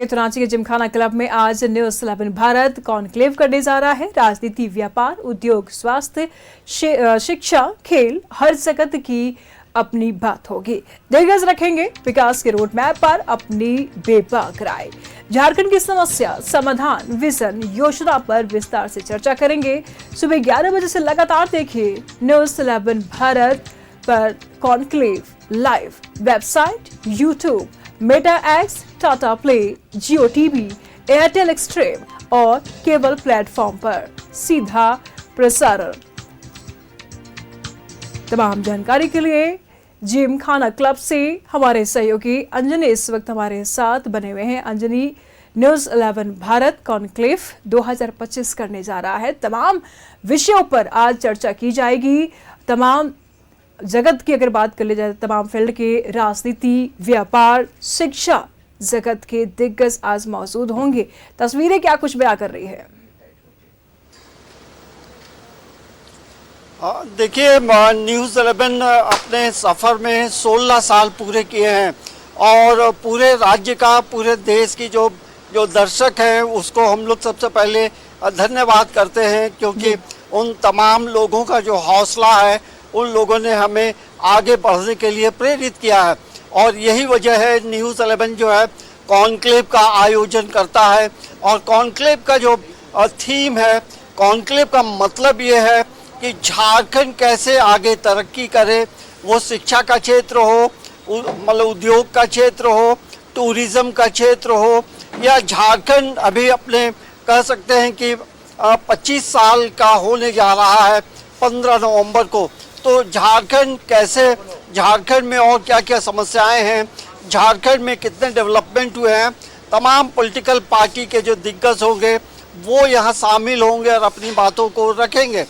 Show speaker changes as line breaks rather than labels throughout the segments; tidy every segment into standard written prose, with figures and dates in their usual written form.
तो रांची के जिमखाना क्लब में आज न्यूज 11 भारत कॉन्क्लेव करने जा रहा है। राजनीति, व्यापार, उद्योग, स्वास्थ्य, शिक्षा, खेल, हर जगत की अपनी बात होगी। दिग्गज रखेंगे विकास के रोड मैप पर अपनी बेबाक राय। झारखंड की समस्या, समाधान, विजन, योजना पर विस्तार से चर्चा करेंगे। सुबह 11 बजे से लगातार देखिए न्यूज 11 भारत पर conclave live. Website, YouTube, Meta X, Tata Play, Jio TV, Airtel Xtreme और केबल प्लेटफॉर्म पर सीधा प्रसारण। तमाम जानकारी के लिए जिमखाना क्लब से हमारे सहयोगी अंजनी इस वक्त हमारे साथ बने हुए हैं। अंजनी, न्यूज 11 भारत कॉन्क्लेव 2025 करने जा रहा है। तमाम विषयों पर आज चर्चा की जाएगी। तमाम जगत की अगर बात कर ली जाए, तमाम फील्ड के, राजनीति, व्यापार, शिक्षा जगत के दिग्गज आज मौजूद होंगे। तस्वीरें क्या कुछ बयां कर रही है?
देखिए, न्यूज़ 11 अपने सफ़र में 16 साल पूरे किए हैं और पूरे राज्य का, पूरे देश की जो दर्शक हैं उसको हम लोग सबसे पहले धन्यवाद करते हैं, क्योंकि उन तमाम लोगों का जो हौसला है, उन लोगों ने हमें आगे बढ़ने के लिए प्रेरित किया है। और यही वजह है न्यूज़ 11 जो है कॉन्क्लेव का आयोजन करता है। और कॉन्क्लेव का जो थीम है, कॉन्क्लेव का मतलब ये है कि झारखंड कैसे आगे तरक्की करे। वो शिक्षा का क्षेत्र हो, मतलब उद्योग का क्षेत्र हो, टूरिज़्म का क्षेत्र हो, या झारखंड अभी अपने कह सकते हैं कि 25 साल का होने जा रहा है 15 नवंबर को। तो झारखंड कैसे, झारखंड में और क्या क्या समस्याएं हैं, झारखंड में कितने डेवलपमेंट हुए हैं, तमाम पॉलिटिकल पार्टी के जो दिग्गज होंगे वो यहाँ शामिल होंगे और अपनी बातों को रखेंगे।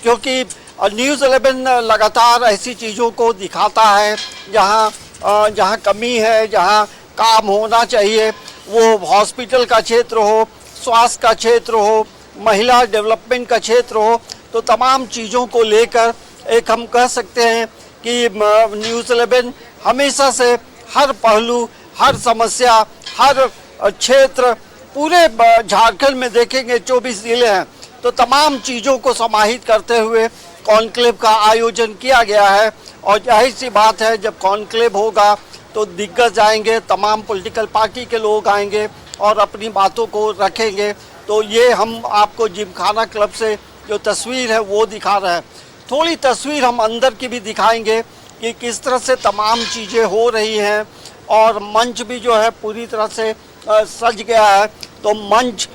क्योंकि न्यूज़ 11 लगातार ऐसी चीज़ों को दिखाता है जहाँ कमी है, जहाँ काम होना चाहिए। वो हॉस्पिटल का क्षेत्र हो, स्वास्थ्य का क्षेत्र हो, महिला डेवलपमेंट का क्षेत्र हो, तो तमाम चीज़ों को लेकर एक हम कह सकते हैं कि न्यूज़ 11 हमेशा से हर पहलू, हर समस्या, हर क्षेत्र, पूरे झारखंड में देखेंगे 24 जिले हैं, तो तमाम चीज़ों को समाहित करते हुए कॉन्क्लेव का आयोजन किया गया है। और जाहिर सी बात है, जब कॉन्क्लेव होगा तो दिग्गज आएंगे, तमाम पॉलिटिकल पार्टी के लोग आएंगे और अपनी बातों को रखेंगे। तो ये हम आपको जिमखाना क्लब से जो तस्वीर है वो दिखा रहे हैं। थोड़ी तस्वीर हम अंदर की भी दिखाएंगे कि किस तरह से तमाम चीज़ें हो रही हैं। और मंच भी जो है पूरी तरह से सज गया है, तो मंच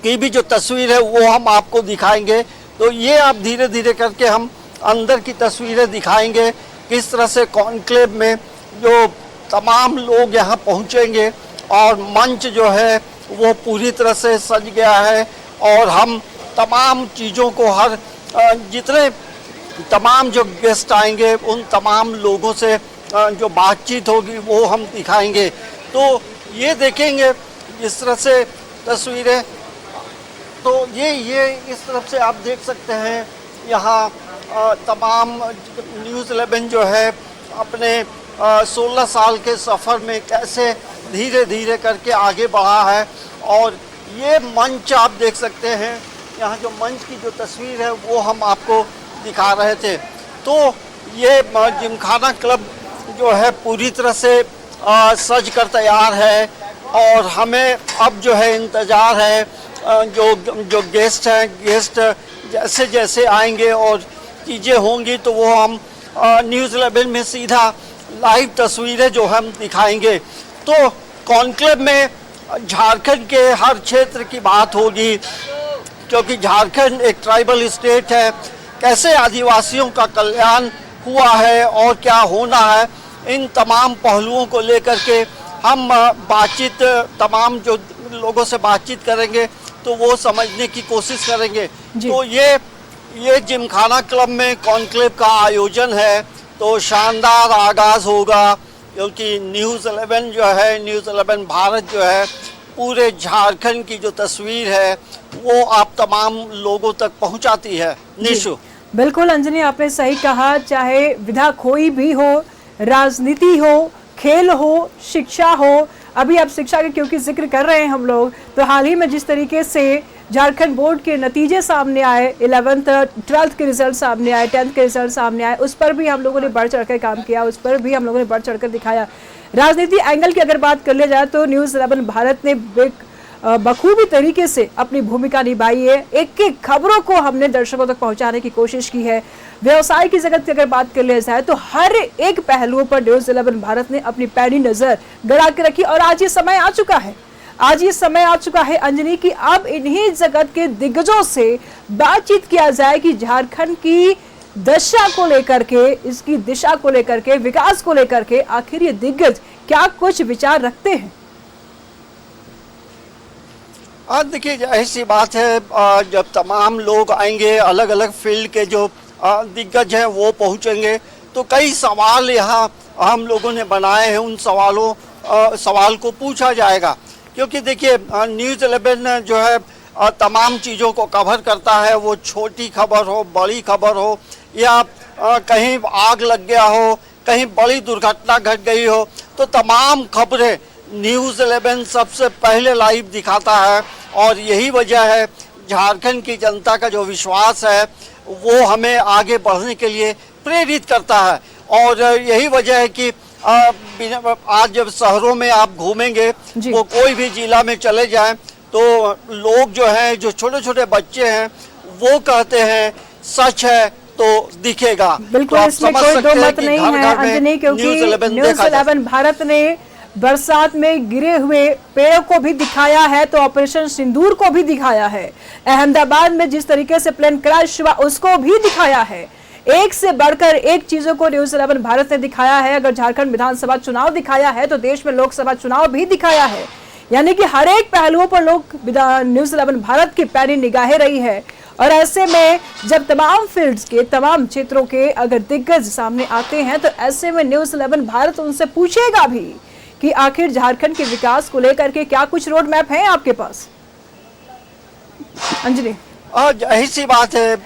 की भी जो तस्वीर है वो हम आपको दिखाएंगे। तो ये आप धीरे धीरे करके हम अंदर की तस्वीरें दिखाएंगे, किस तरह से कॉन्क्लेव में जो तमाम लोग यहाँ पहुँचेंगे और मंच जो है वो पूरी तरह से सज गया है। और हम तमाम चीज़ों को, हर जितने तमाम जो गेस्ट आएंगे उन तमाम लोगों से जो बातचीत होगी वो हम दिखाएंगे। तो ये देखेंगे इस तरह से तस्वीरें, तो ये इस तरफ से आप देख सकते हैं। यहाँ तमाम न्यूज़ 11 जो है अपने 16 साल के सफ़र में कैसे धीरे धीरे करके आगे बढ़ा है। और ये मंच आप देख सकते हैं, यहाँ जो मंच की जो तस्वीर है वो हम आपको दिखा रहे थे। तो ये जिमखाना क्लब जो है पूरी तरह से सज कर तैयार है। और हमें अब जो है इंतज़ार है जो गेस्ट हैं, गेस्ट जैसे जैसे आएंगे और चीज़ें होंगी तो वो हम न्यूज़ 11 में सीधा लाइव तस्वीरें जो हम दिखाएंगे। तो कॉन्क्लेव में झारखंड के हर क्षेत्र की बात होगी, क्योंकि झारखंड एक ट्राइबल स्टेट है। कैसे आदिवासियों का कल्याण हुआ है और क्या होना है, इन तमाम पहलुओं को लेकर के हम बातचीत, तमाम जो लोगों से बातचीत करेंगे तो वो समझने की कोशिश करेंगे। तो ये जिमखाना क्लब में कॉन्क्लेव का आयोजन है, तो शानदार आगाज़ होगा। क्योंकि न्यूज़ 11 जो है, न्यूज़ 11 भारत जो है, पूरे झारखंड की जो तस्वीर है वो आप तमाम लोगों तक पहुंचाती है। निशु,
बिल्कुल अंजनी, आपने सही कहा। चाहे विधा कोई भी हो, राजनीति हो, खेल हो, शिक्षा हो, अभी आप शिक्षा के क्योंकि जिक्र कर रहे हैं हम लोग, तो हाल ही में जिस तरीके से झारखंड बोर्ड के नतीजे सामने आए, 11th 12th के रिजल्ट सामने आए, 10th के रिजल्ट सामने आए, उस पर भी हम लोगों ने बढ़ चढ़कर काम किया, उस पर भी हम लोगों ने बढ़ चढ़कर दिखाया। राजनीति एंगल की अगर बात कर लिया जाए तो न्यूज़ 11 भारत ने बखूबी तरीके से अपनी भूमिका निभाई है। एक एक खबरों को हमने दर्शकों तक पहुंचाने की कोशिश की है। व्यवसाय की जगत की अगर बात कर लिया जाए तो हर एक पहलुओं पर न्यूज़ 11 भारत ने अपनी पैनी नजर गड़ा के रखी। और आज ये समय आ चुका है, आज ये समय आ चुका है अंजनी कि अब इन्हीं जगत के दिग्गजों से बातचीत किया जाए कि झारखंड की दशा को लेकर के, इसकी दिशा को लेकर के, विकास को लेकर के आखिर ये दिग्गज क्या कुछ विचार रखते हैं।
देखिए ऐसी बात है, जब तमाम लोग आएंगे, अलग अलग फील्ड के जो दिग्गज हैं वो पहुंचेंगे, तो कई सवाल यहाँ हम लोगों ने बनाए हैं। उन सवाल को पूछा जाएगा, क्योंकि देखिए न्यूज़ 11 जो है तमाम चीज़ों को कवर करता है। वो छोटी खबर हो, बड़ी खबर हो, या कहीं आग लग गया हो, कहीं बड़ी दुर्घटना घट गई हो, तो तमाम खबरें न्यूज़ 11 सबसे पहले लाइव दिखाता है। और यही वजह है, झारखंड की जनता का जो विश्वास है वो हमें आगे बढ़ने के लिए प्रेरित करता है। और यही वजह है कि आज जब शहरों में आप घूमेंगे, वो कोई भी जिला में चले जाएं, तो लोग जो हैं, जो छोटे छोटे बच्चे हैं, वो कहते हैं सच है तो दिखेगा।
बिल्कुल,
तो
इसमें कोई दो मत नहीं है अंजनी, क्योंकि न्यूज़ 11 भारत ने बरसात में गिरे हुए पेड़ों को भी दिखाया है, तो ऑपरेशन सिंदूर को भी दिखाया है। अहमदाबाद में जिस तरीके से प्लेन क्रैश हुआ उसको भी दिखाया है। एक से बढ़कर एक चीजों को न्यूज़ 11 भारत ने दिखाया है। अगर झारखंड विधानसभा चुनाव दिखाया है तो देश में लोकसभा चुनाव भी दिखाया है। यानी कि हर एक पहलुओं पर न्यूज़ 11 भारत की पैनी निगाहें रही है। और ऐसे में जब तमाम फील्ड्स के, तमाम क्षेत्रों के अगर दिग्गज सामने आते हैं, तो ऐसे में न्यूज़ 11 भारत उनसे पूछेगा भी कि आखिर झारखंड के विकास को लेकर के क्या कुछ रोड मैप है आपके पास। अंजलि,
यही सी बात है,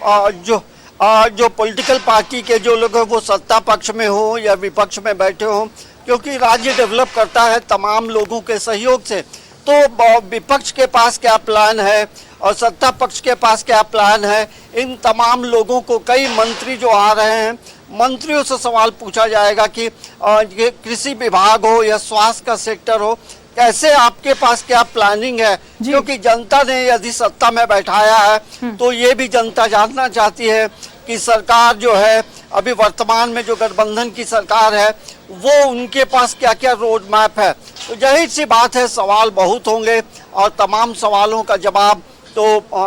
जो पॉलिटिकल पार्टी के जो लोग हैं वो सत्ता पक्ष में हो या विपक्ष में बैठे हो, क्योंकि राज्य डेवलप करता है तमाम लोगों के सहयोग से, तो विपक्ष के पास क्या प्लान है और सत्ता पक्ष के पास क्या प्लान है, इन तमाम लोगों को, कई मंत्री जो आ रहे हैं, मंत्रियों से सवाल पूछा जाएगा कि ये कृषि विभाग हो या स्वास्थ्य का सेक्टर हो, कैसे आपके पास क्या प्लानिंग है। क्योंकि जनता ने यदि सत्ता में बैठाया है तो ये भी जनता जानना चाहती है कि सरकार जो है अभी वर्तमान में जो गठबंधन की सरकार है वो उनके पास क्या क्या रोड मैप है। तो जाहिर सी बात है, सवाल बहुत होंगे और तमाम सवालों का जवाब तो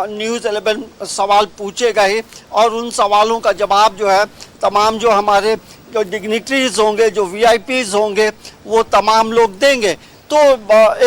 न्यूज़ 11 सवाल पूछेगा ही, और उन सवालों का जवाब जो है तमाम जो हमारे जो डिग्निटरीज होंगे, जो VIPs होंगे, वो तमाम लोग देंगे। तो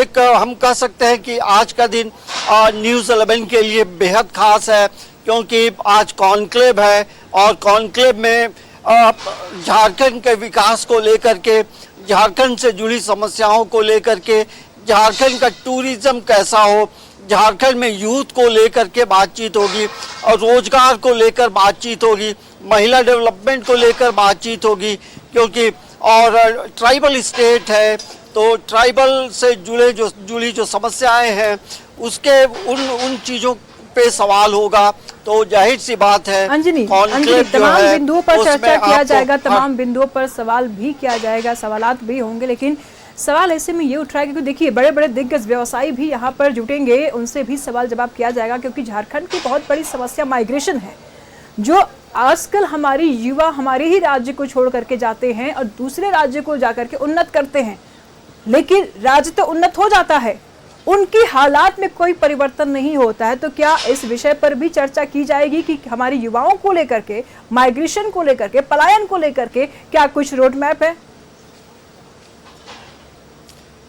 एक हम कह सकते हैं कि आज का दिन न्यूज़ 11 के लिए बेहद खास है, क्योंकि आज कॉन्क्लेव है और कॉन्क्लेव में झारखंड के विकास को लेकर के, झारखंड से जुड़ी समस्याओं को लेकर के, झारखंड का टूरिज्म कैसा हो, झारखंड में यूथ को लेकर के बातचीत होगी और रोजगार को लेकर बातचीत होगी, महिला डेवलपमेंट को लेकर बातचीत होगी, क्योंकि और ट्राइबल स्टेट है तो ट्राइबल से जुड़ी जो समस्याएं हैं उसके उन चीज़ों पे सवाल होगा। तो जाहिर सी बात है
अंजनी तमाम बिंदुओं पर चर्चा किया जाएगा, तमाम बिंदुओं पर सवाल भी किया जाएगा, सवालात भी होंगे। लेकिन सवाल ऐसे में ये उठ रहा है क्योंकि देखिए बड़े बड़े दिग्गज व्यवसायी भी यहाँ पर जुटेंगे, उनसे भी सवाल जवाब किया जाएगा, क्योंकि झारखंड की बहुत बड़ी समस्या माइग्रेशन है। जो आजकल हमारी युवा हमारे ही राज्य को छोड़ करके जाते हैं और दूसरे राज्य को जाकर के उन्नत करते हैं, लेकिन राज्य तो उन्नत हो जाता है, उनकी हालात में कोई परिवर्तन नहीं होता है। तो क्या इस विषय पर भी चर्चा की जाएगी कि हमारे युवाओं को लेकर के, माइग्रेशन को लेकर के, पलायन को लेकर के क्या कुछ रोड मैप है?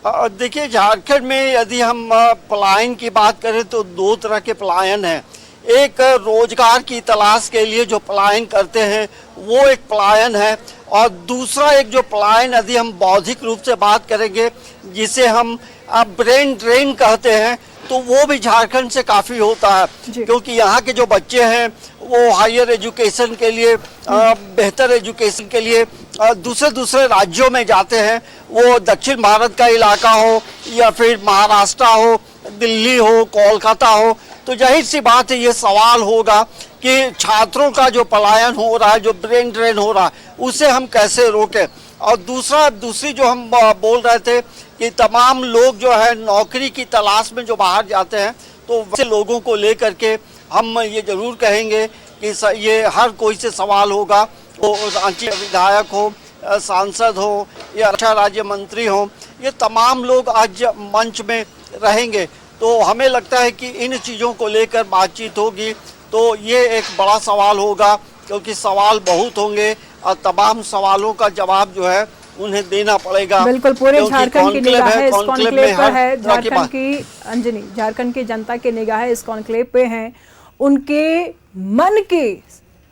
देखिए, झारखंड में यदि हम पलायन की बात करें तो दो तरह के पलायन हैं। एक रोजगार की तलाश के लिए जो पलायन करते हैं वो एक पलायन है, और दूसरा एक जो पलायन यदि हम बौद्धिक रूप से बात करेंगे जिसे हम ब्रेन ड्रेन कहते हैं, तो वो भी झारखंड से काफ़ी होता है, क्योंकि यहाँ के जो बच्चे हैं वो हायर एजुकेशन के लिए, बेहतर एजुकेशन के लिए दूसरे दूसरे राज्यों में जाते हैं, वो दक्षिण भारत का इलाका हो या फिर महाराष्ट्र हो, दिल्ली हो, कोलकाता हो, तो जाहिर सी बात है ये सवाल होगा कि छात्रों का जो पलायन हो रहा है, जो ब्रेन ड्रेन हो रहा है, उसे हम कैसे रोकें। और दूसरी जो हम बोल रहे थे कि तमाम लोग जो है नौकरी की तलाश में जो बाहर जाते हैं, तो वैसे लोगों को लेकर के हम ये जरूर कहेंगे कि ये हर कोई से सवाल होगा, वो रांची विधायक हो, सांसद हो या रक्षा राज्य मंत्री हो, ये तमाम लोग आज मंच में रहेंगे। तो हमें लगता है कि इन चीज़ों को लेकर बातचीत होगी तो ये एक बड़ा सवाल होगा, क्योंकि सवाल बहुत होंगे और तमाम सवालों का जवाब जो है उन्हें देना पड़ेगा।
बिल्कुल, पूरे झारखंड की निगाह है इस कॉन्क्लेव पर है, झारखंड की अंजनी, झारखंड की जनता की निगाह इस कॉन्क्लेव पे हैं। उनके मन के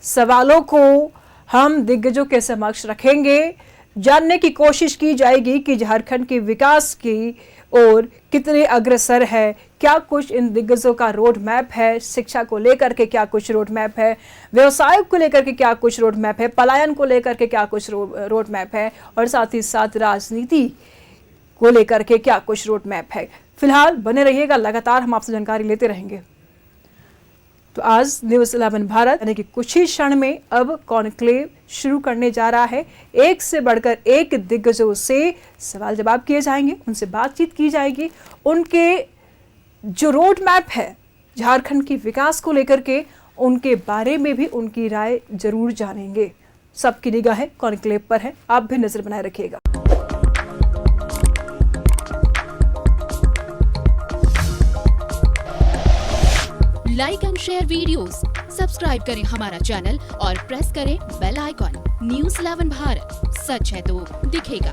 सवालों को हम दिग्गजों के समक्ष रखेंगे, जानने की कोशिश की जाएगी कि झारखंड के विकास की और कितने अग्रसर है, क्या कुछ इन दिग्गजों का रोड मैप है, शिक्षा को लेकर के क्या कुछ रोड मैप है, व्यवसाय को लेकर के क्या कुछ रोड मैप है, पलायन को लेकर के क्या कुछ रोड मैप है, और साथ ही साथ राजनीति को लेकर के क्या कुछ रोड मैप है। फिलहाल बने रहिएगा, लगातार हम आपसे जानकारी लेते रहेंगे। तो आज न्यूज़ 11 भारत यानी कि कुछ ही क्षण में अब कॉन्क्लेव शुरू करने जा रहा है। एक से बढ़कर एक दिग्गजों से सवाल जवाब किए जाएंगे, उनसे बातचीत की जाएगी, उनके जो रोड मैप है झारखंड के विकास को लेकर के, उनके बारे में भी उनकी राय जरूर जानेंगे। सबकी निगाह कॉन्क्लेव पर है, आप भी नजर बनाए रखिएगा।
Like and share videos, subscribe करें हमारा चैनल और प्रेस करें बेल आइकॉन। न्यूज़ 11 भारत, सच है तो दिखेगा।